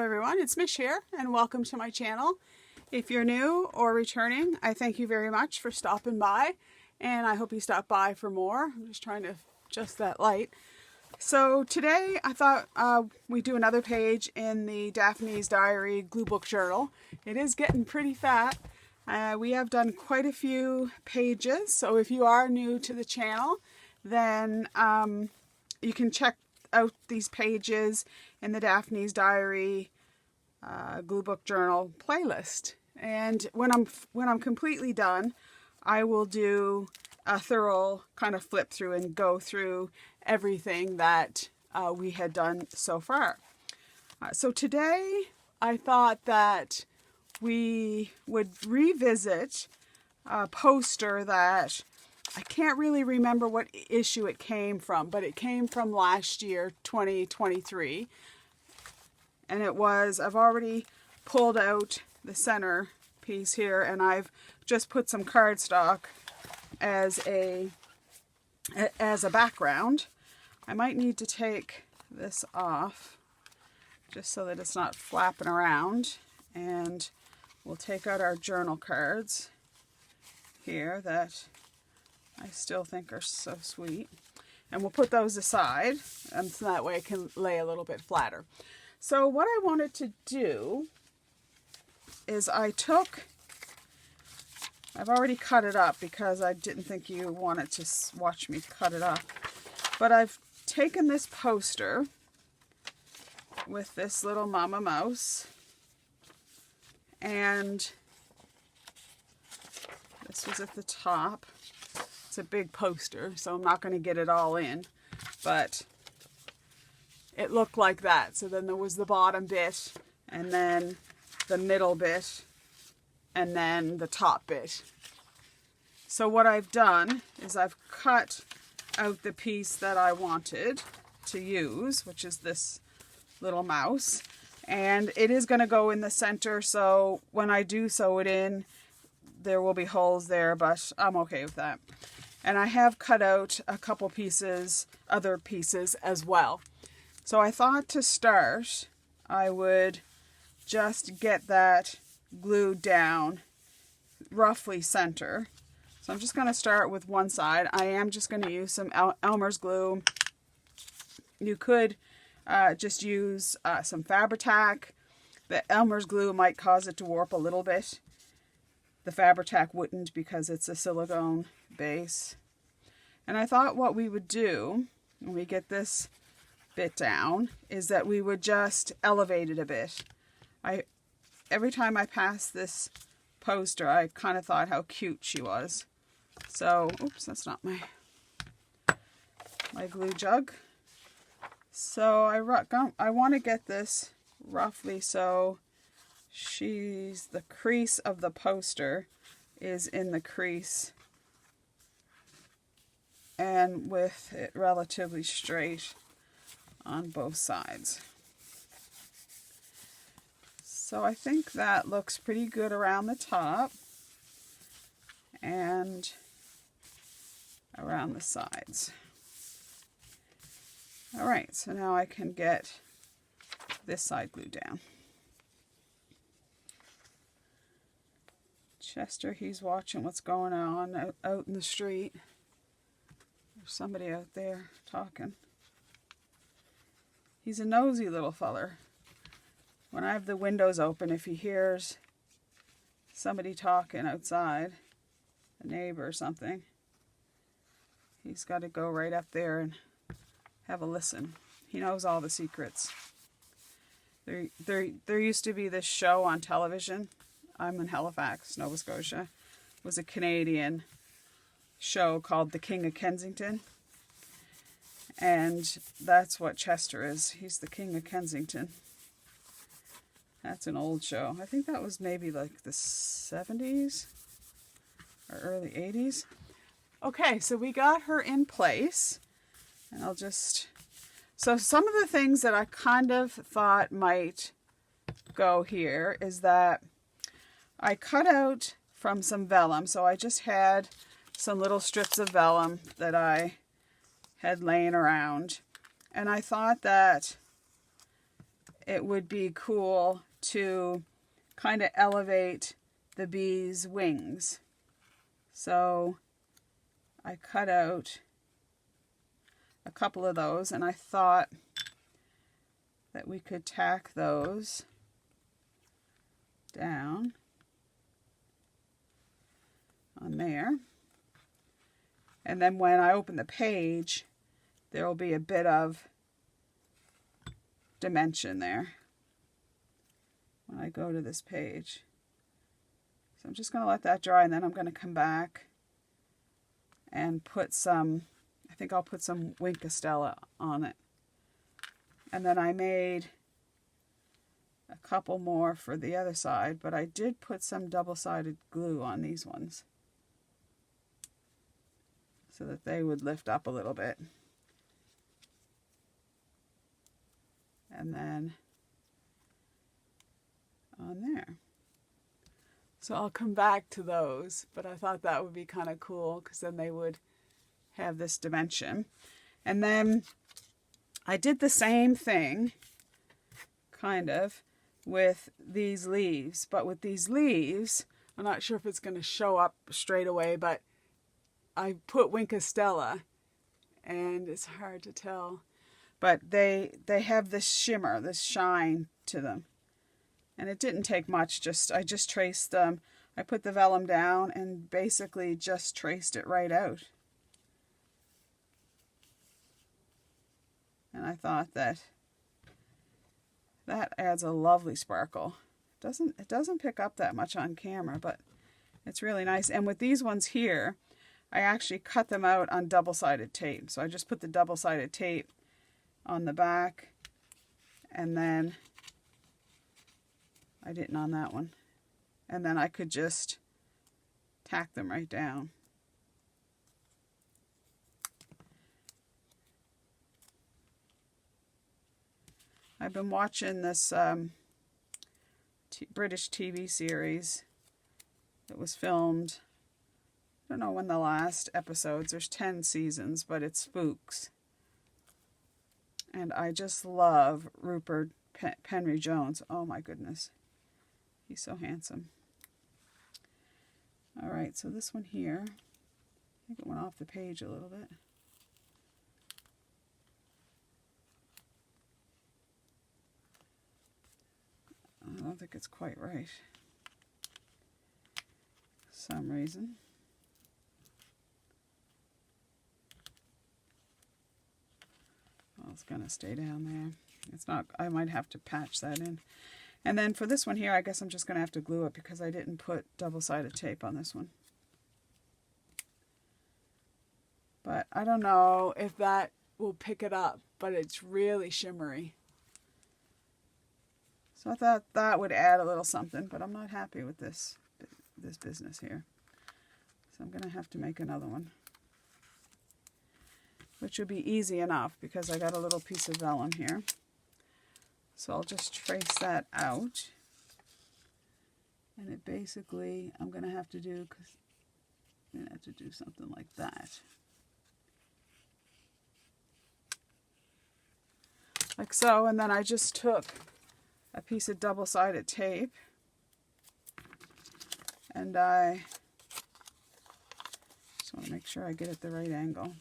everyone, it's Mish here and welcome to my channel. If you're new or returning, I thank you very much for stopping by and I hope you stop by for more. I'm just trying to adjust that light. So today I thought we'd do another page in the Daphne's Diary Gluebook journal. It is getting pretty fat. We have done quite a few pages, so if you are new to the channel, then you can check out these pages in the Daphne's Diary Gluebook journal playlist. And when I'm completely done, I will do a thorough kind of flip through and go through everything that we had done so far. So today I thought that we would revisit a poster that I can't really remember what issue it came from, but it came from last year, 2023. And it was, I've already pulled out the center piece here and I've just put some cardstock as a background. I might need to take this off just so that it's not flapping around, and we'll take out our journal cards here that I still think are so sweet, and we'll put those aside, and so that way it can lay a little bit flatter. So what I wanted to do is I've already cut it up because I didn't think you wanted to watch me cut it up, but I've taken this poster with this little mama mouse, and this was at the top. It's a big poster, so I'm not going to get it all in, but it looked like that. So then there was the bottom bit, and then the middle bit, and then the top bit. So what I've done is I've cut out the piece that I wanted to use, which is this little mouse, and it is going to go in the center, so when I do sew it in, there will be holes there, but I'm okay with that. And I have cut out a couple pieces, other pieces as well. So I thought to start, I would just get that glued down roughly center. So I'm just going to start with one side. I am just going to use some Elmer's glue. You could just use some Fabri-Tac. The Elmer's glue might cause it to warp a little bit. The Fabri-Tac wouldn't because it's a silicone base. And I thought what we would do when we get this bit down is that we would just elevate it a bit. Every time I pass this poster, I kind of thought how cute she was. So, oops, that's not my glue jug. So I want to get this roughly so the crease of the poster is in the crease and with it relatively straight on both sides. So I think that looks pretty good around the top and around the sides. All right, so now I can get this side glued down. Chester, he's watching what's going on out in the street. There's somebody out there talking. He's a nosy little feller. When I have the windows open, if he hears somebody talking outside, a neighbor or something, he's got to go right up there and have a listen. He knows all the secrets. There used to be this show on television. I'm in Halifax, Nova Scotia. It was a Canadian show called The King of Kensington. And that's what Chester is. He's the King of Kensington. That's an old show. I think that was maybe like the 70s or early 80s. Okay, so we got her in place. And so some of the things that I kind of thought might go here is that I cut out from some vellum. So I just had some little strips of vellum that I had laying around. And I thought that it would be cool to kind of elevate the bee's wings. So I cut out a couple of those, and I thought that we could tack those down on there. And then when I open the page, there will be a bit of dimension there when I go to this page. So I'm just going to let that dry, and then I'm going to come back and put some, I think I'll put some Winkostella on it. And then I made a couple more for the other side, but I did put some double-sided glue on these ones so that they would lift up a little bit. And then on there. So I'll come back to those, but I thought that would be kind of cool because then they would have this dimension. And then I did the same thing, kind of, with these leaves. But with these leaves, I'm not sure if it's going to show up straight away, but I put Winkostella, and it's hard to tell. But they have this shimmer, this shine to them. And it didn't take much, I just traced them. I put the vellum down and basically just traced it right out. And I thought that adds a lovely sparkle. It doesn't pick up that much on camera, but it's really nice. And with these ones here, I actually cut them out on double-sided tape. So I just put the double-sided tape on the back, and then I didn't on that one. And then I could just tack them right down. I've been watching this British TV series that was filmed, I don't know when the last episodes, there's 10 seasons, but it's Spooks. And I just love Rupert Penry Jones. Oh my goodness. He's so handsome. Alright, so this one here, I think it went off the page a little bit. I don't think it's quite right. For some reason. Well, it's going to stay down there. It's not, I might have to patch that in. And then for this one here, I guess I'm just going to have to glue it because I didn't put double-sided tape on this one. But I don't know if that will pick it up, but it's really shimmery. So I thought that would add a little something, but I'm not happy with this business here. So I'm going to have to make another one, which would be easy enough because I got a little piece of vellum here. So I'll just trace that out. And it basically, I'm going to have to do, because I'm going to have to do something like that. Like so, and then I just took a piece of double-sided tape and I just want to make sure I get it the right angle.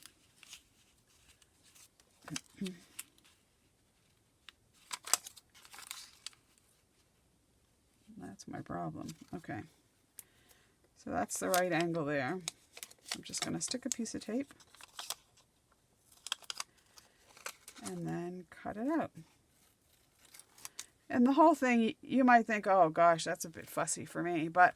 That's my problem. Okay. So that's the right angle there. I'm just going to stick a piece of tape and then cut it out. And the whole thing, you might think, oh gosh, that's a bit fussy for me, but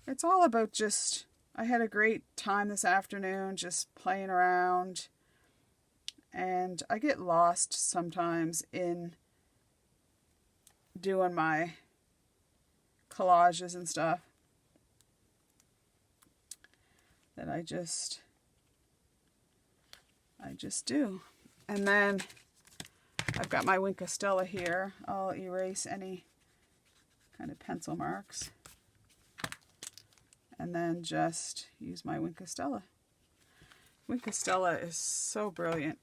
it's all about just, I had a great time this afternoon just playing around, and I get lost sometimes in doing my collages and stuff that I just do. And then I've got my Winkostella here. I'll erase any kind of pencil marks and then just use my Winkostella. Winkostella is so brilliant.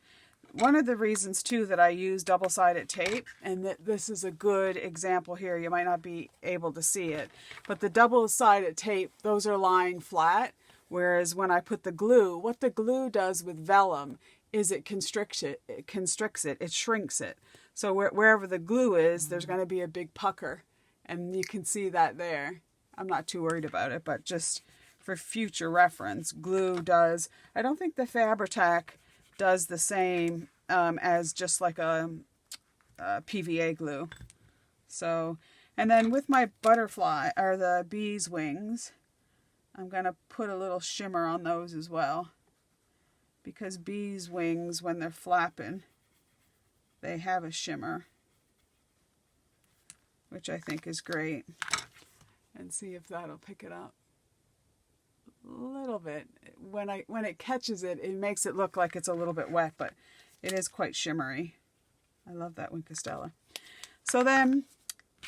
one of the reasons too that I use double-sided tape, and that this is a good example here, you might not be able to see it, but the double-sided tape, those are lying flat, whereas when I put the glue, what the glue does with vellum is it constricts it, it shrinks it. So wherever the glue is, there's going to be a big pucker, and you can see that there. I'm not too worried about it, but just for future reference, glue does, I don't think the Fabri-Tac does the same as just like a PVA glue. So, and then with my butterfly, or the bee's wings, I'm going to put a little shimmer on those as well. Because bees' wings, when they're flapping, they have a shimmer, which I think is great. And see if that'll pick it up. A little bit. When it catches it, it makes it look like it's a little bit wet, but it is quite shimmery. I love that Winkostella. So then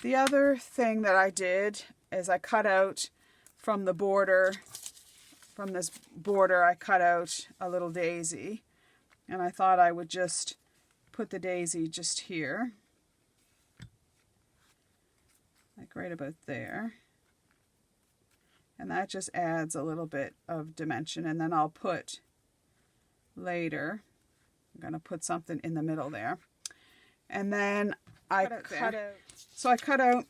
the other thing that I did is I cut out from the border, from this border, I cut out a little daisy, and I thought I would just put the daisy just here, like right about there. And that just adds a little bit of dimension. And then I'll put later, I'm going to put something in the middle there. And then I cut out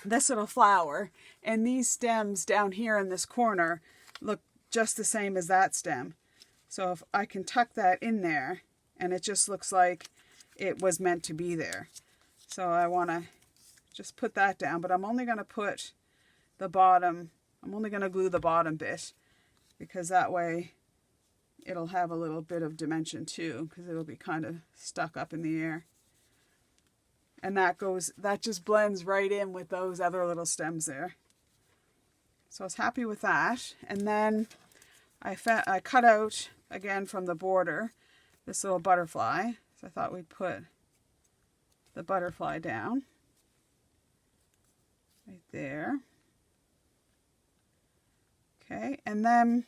this little flower. And these stems down here in this corner look just the same as that stem. So if I can tuck that in there, and it just looks like it was meant to be there. So I want to just put that down. But I'm only going to put the bottom, I'm only going to glue the bottom bit, because that way it'll have a little bit of dimension too, because it'll be kind of stuck up in the air. And that just blends right in with those other little stems there. So I was happy with that. And then I cut out, again from the border, this little butterfly. So I thought we'd put the butterfly down right there. Okay, and then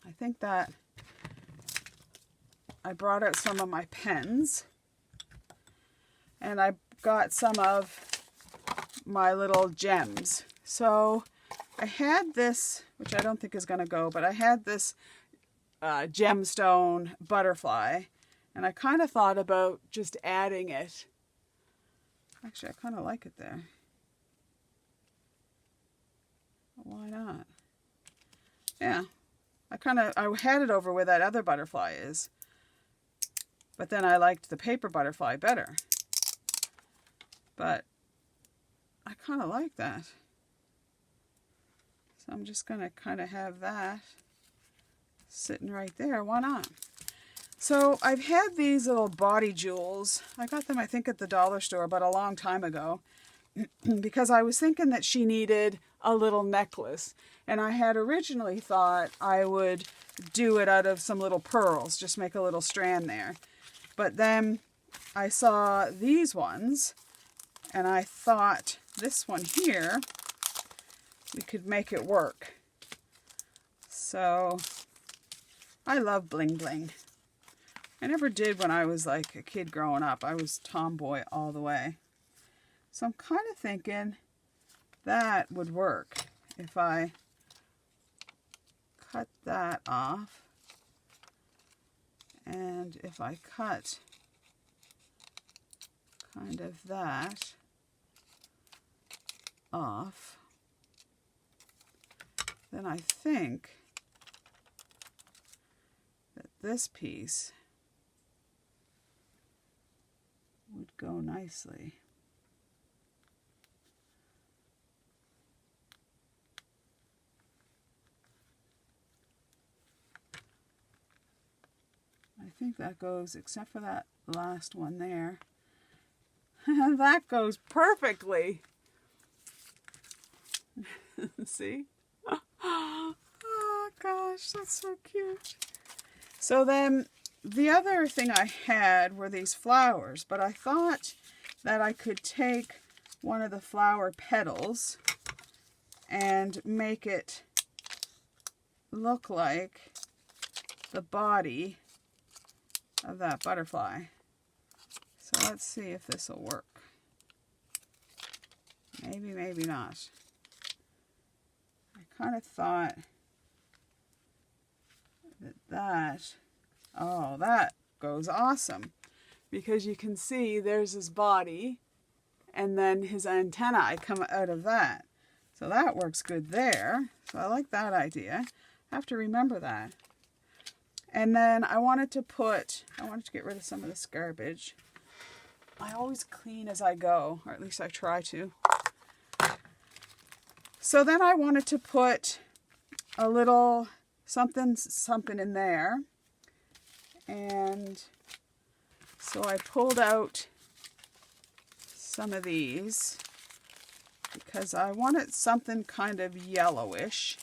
I think that I brought out some of my pens, and I got some of my little gems. So I had this, which I don't think is going to go, but I had this gemstone butterfly, and I kind of thought about just adding it. Actually, I kind of like it there. Why not? Yeah, I had it over where that other butterfly is, but then I liked the paper butterfly better. But I kind of like that. So I'm just going to kind of have that sitting right there. Why not? So I've had these little body jewels. I got them, I think, at the dollar store, but a long time ago, because I was thinking that she needed a little necklace. And I had originally thought I would do it out of some little pearls, just make a little strand there. But then I saw these ones, and I thought this one here, we could make it work. So I love bling bling. I never did when I was like a kid growing up. I was tomboy all the way. So I'm kind of thinking that would work if I cut that off, and if I cut kind of that off, then I think that this piece would go nicely. I think that goes, except for that last one there. That goes perfectly. See? Oh gosh, that's so cute. So then the other thing I had were these flowers, but I thought that I could take one of the flower petals and make it look like the body of that butterfly. So let's see if this will work. Maybe, maybe not. I kind of thought oh, that goes awesome. Because you can see there's his body and then his antennae come out of that. So that works good there. So I like that idea. I have to remember that. And then I wanted to get rid of some of this garbage. I always clean as I go, or at least I try to. So then I wanted to put a little something in there. And so I pulled out some of these because I wanted something kind of yellowish.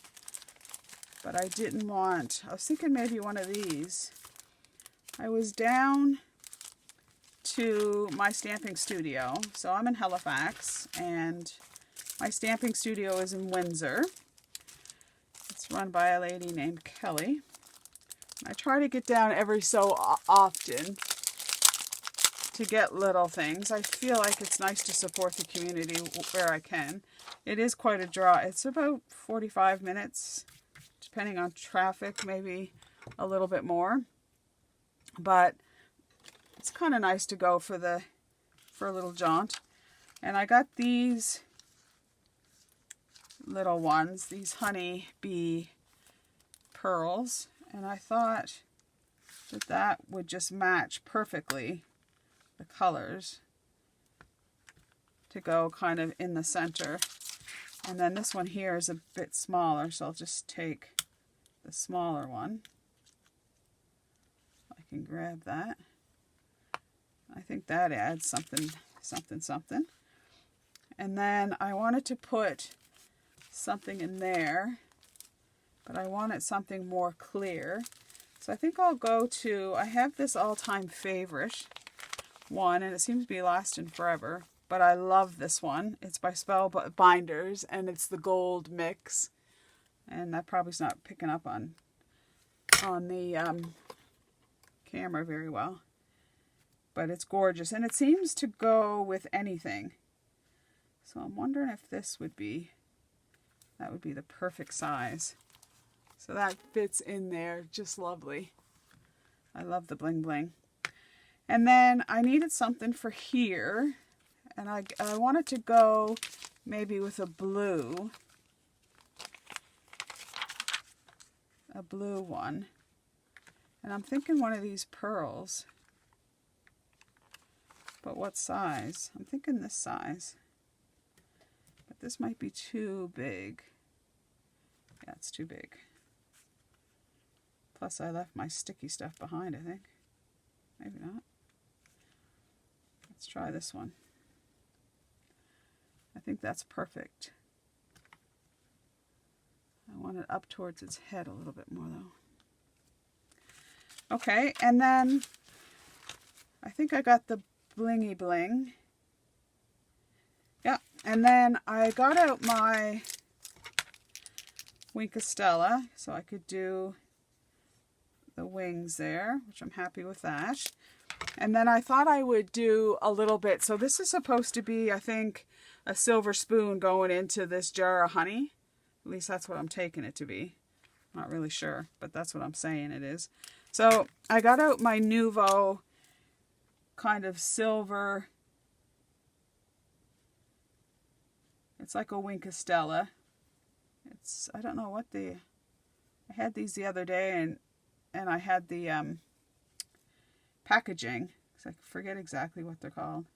But I didn't want, I was thinking maybe one of these. I was down to my stamping studio. So I'm in Halifax and my stamping studio is in Windsor. It's run by a lady named Kelly. I try to get down every so often to get little things. I feel like it's nice to support the community where I can. It is quite a draw. It's about 45 minutes, depending on traffic, maybe a little bit more. But it's kind of nice to go for a little jaunt. And I got these little ones, these honey bee pearls, and I thought that would just match perfectly the colors to go kind of in the center. And then this one here is a bit smaller, so I'll just take the smaller one. I can grab that. I think that adds something. And then I wanted to put something in there, but I wanted something more clear. So I think I'll go to, I have this all-time favorite one, and it seems to be lasting forever, but I love this one. It's by Spellbinders, and it's the gold mix. And that probably's not picking up on the camera very well. But it's gorgeous, and it seems to go with anything. So I'm wondering if this would be, that would be the perfect size. So that fits in there just lovely. I love the bling bling. And then I needed something for here, and I wanted to go maybe with a blue one. And I'm thinking one of these pearls. But what size? I'm thinking this size. But this might be too big. Yeah, it's too big. Plus I left my sticky stuff behind, I think. Maybe not. Let's try this one. I think that's perfect. I want it up towards its head a little bit more though. Okay, and then I think I got the blingy bling. Yeah, and then I got out my Winkostella so I could do the wings there, which I'm happy with that. And then I thought I would do a little bit. So this is supposed to be, I think, a silver spoon going into this jar of honey. At least that's what I'm taking it to be. Not really sure, but that's what I'm saying it is. So I got out my Nuvo kind of silver. It's like a Winkostella. It's, I don't know what I had these the other day, and I had the packaging. I forget exactly what they're called.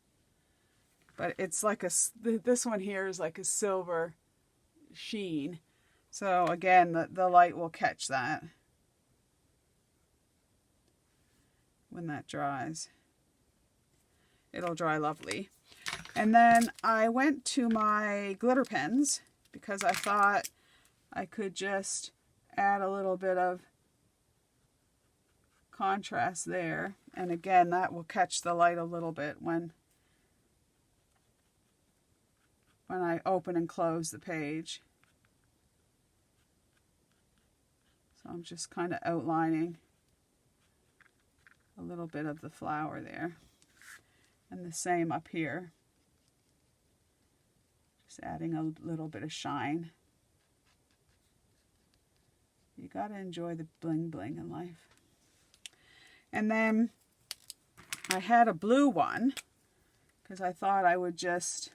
But it's like this one here is like a silver sheen. So again, the light will catch that when that dries. It'll dry lovely. And then I went to my glitter pens because I thought I could just add a little bit of contrast there. And again, that will catch the light a little bit when I open and close the page. So I'm just kind of outlining a little bit of the flower there. And the same up here. Just adding a little bit of shine. You gotta enjoy the bling bling in life. And then I had a blue one because I thought I would just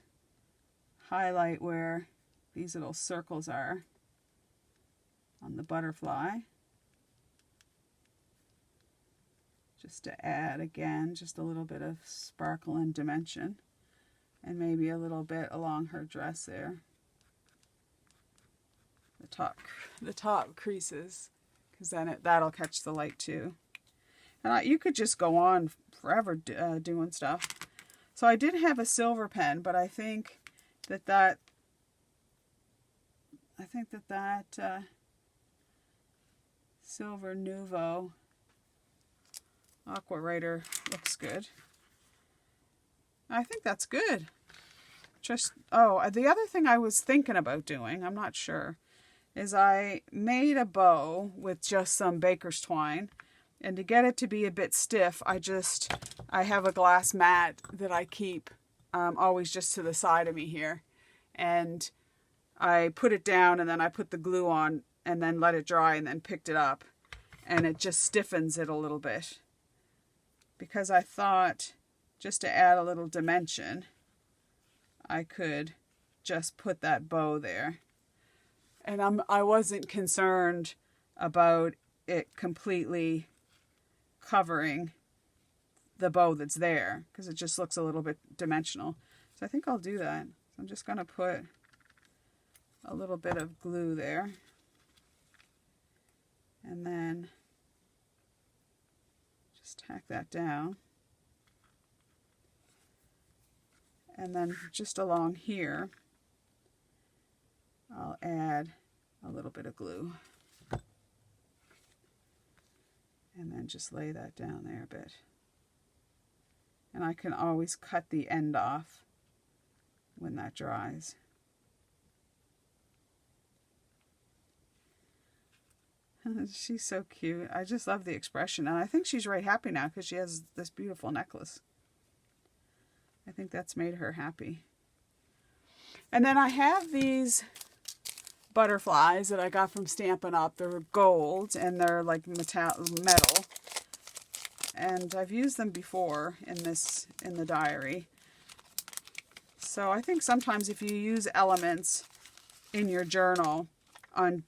highlight where these little circles are on the butterfly. Just to add, again, just a little bit of sparkle and dimension. And maybe a little bit along her dress there. The top creases, because then that'll catch the light too. And you could just go on forever doing stuff. So I did have a silver pen, but I think that Silver Nouveau Aqua Writer looks good. I think that's good. The other thing I was thinking about doing, I'm not sure, is I made a bow with just some baker's twine. And to get it to be a bit stiff, I have a glass mat that I keep always just to the side of me here. And I put it down and then I put the glue on and then let it dry and then picked it up. And it just stiffens it a little bit. Because I thought, just to add a little dimension, I could just put that bow there. And I wasn't concerned about it completely covering the bow that's there, because it just looks a little bit dimensional. So I think I'll do that. So I'm just going to put a little bit of glue there. And then just tack that down. And then just along here, I'll add a little bit of glue. And then just lay that down there a bit. And I can always cut the end off when that dries. She's so cute. I just love the expression. And I think she's right happy now because she has this beautiful necklace. I think that's made her happy. And then I have these butterflies that I got from Stampin' Up. They're gold and they're like metal. And I've used them before in the diary. So I think sometimes if you use elements in your journal on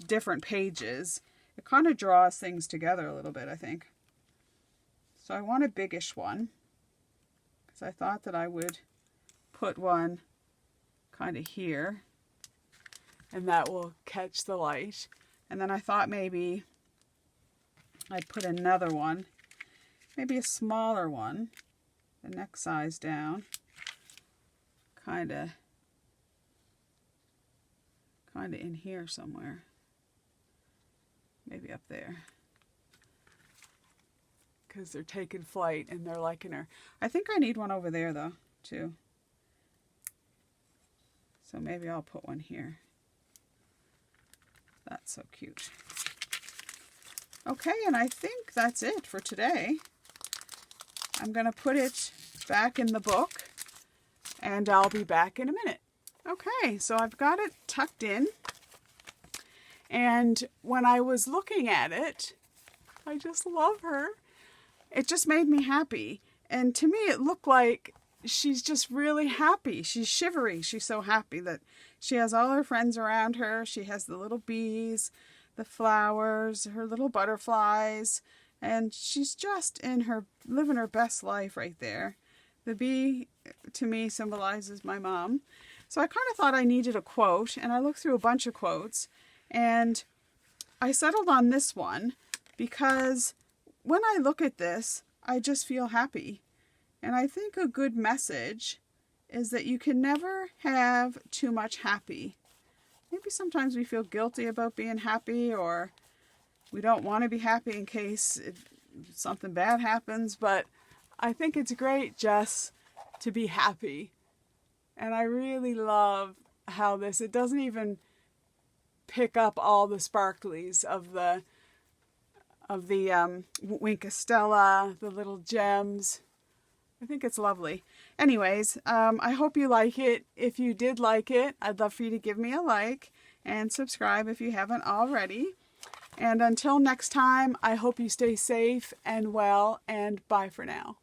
different pages, it kind of draws things together a little bit, I think. So I want a biggish one, because I thought that I would put one kind of here, and that will catch the light. And then I thought maybe I'd put another one, maybe a smaller one, the next size down, kind of in here somewhere, maybe up there, because they're taking flight and they're liking her. I think I need one over there though too, so maybe I'll put one here. That's so cute. Okay, and I think that's it for today. I'm going to put it back in the book and I'll be back in a minute. Okay, so I've got it tucked in, and when I was looking at it, I just love her. It just made me happy, and to me it looked like she's just really happy. She's shivery. She's so happy that she has all her friends around her. She has the little bees, the flowers, her little butterflies, and she's just living her best life right there. The bee, to me, symbolizes my mom. So I kind of thought I needed a quote, and I looked through a bunch of quotes, and I settled on this one because when I look at this, I just feel happy. And I think a good message is that you can never have too much happy. Maybe sometimes we feel guilty about being happy, or we don't want to be happy in case something bad happens, but I think it's great just to be happy. And I really love how it doesn't even pick up all the sparklies of the of the Wink Stella, the little gems. I think it's lovely. Anyways, I hope you like it. If you did like it, I'd love for you to give me a like and subscribe if you haven't already. And until next time, I hope you stay safe and well, and bye for now.